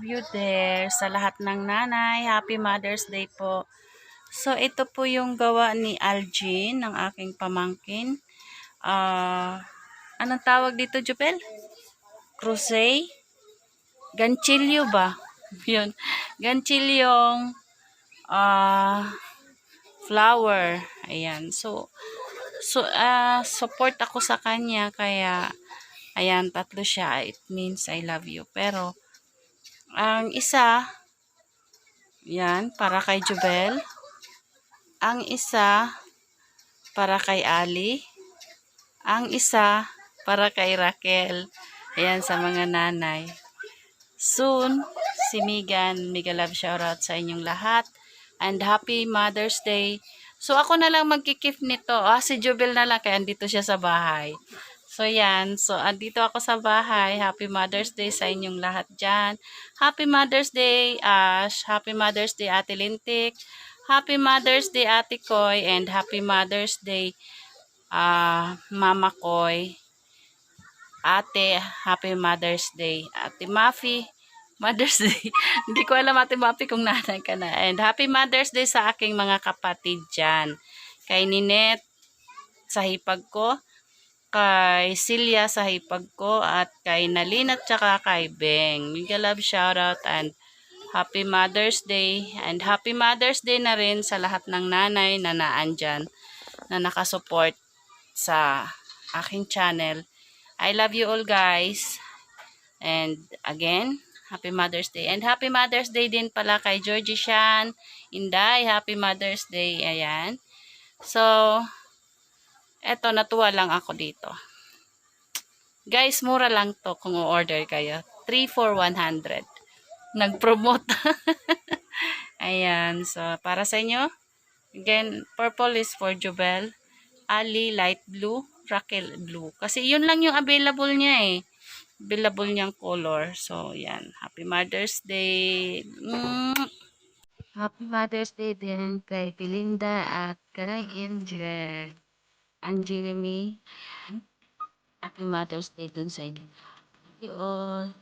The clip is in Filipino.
you there. Sa lahat ng nanay, Happy Mother's Day po. So, ito po yung gawa ni Algin, ng aking pamangkin. Anong tawag dito, Jupel? Crusade? Ganchilyo ba? Yun. Ganchilyong flower. Ayan. So, support ako sa kanya. Kaya, ayan, tatlo siya. It means I love you. Pero, ang isa, yan, para kay Jubel. Ang isa, para kay Ali. Ang isa, para kay Raquel. Ayan, sa mga nanay. Soon, si Megan, mega love shoutout sa inyong lahat. And happy Mother's Day. So, ako na lang magkikip nito. Si Jubel na lang, kaya andito siya sa bahay. So, yan. So, andito ako sa bahay. Happy Mother's Day sa inyong lahat dyan. Happy Mother's Day, Ash. Happy Mother's Day, Ate Lintik. Happy Mother's Day, Ate Koy. And Happy Mother's Day, Mama Koy. Ate, Happy Mother's Day. Ate Mafi, Mother's Day. Hindi ko alam, Ate Mafi, kung nanay ka na. And Happy Mother's Day sa aking mga kapatid dyan. Kay Ninette, sa hipag ko. Kay Silya, sa hipag ko. At kay Nalin at saka kay Beng. Mega love shoutout and Happy Mother's Day. And Happy Mother's Day na rin sa lahat ng nanay na naandyan na nakasupport sa aking channel. I love you all, guys. And again, Happy Mother's Day. And Happy Mother's Day din pala kay Georgie Shan. Inday, Happy Mother's Day. Ayan. So, eto, natuwa lang ako dito. Guys, mura lang to kung o-order kayo. 3 for 100. Nag-promote. Ayan. So, para sa inyo, again, purple is for Jubel. Ali, light blue. Raquel, blue. Kasi yun lang yung available niya eh. Available niyang color. So, yan. Happy Mother's Day. Happy Mother's Day din kay Belinda at kay Angel. Ang Jeremy. Happy Mother's Day dun sa inyo. Thank you all.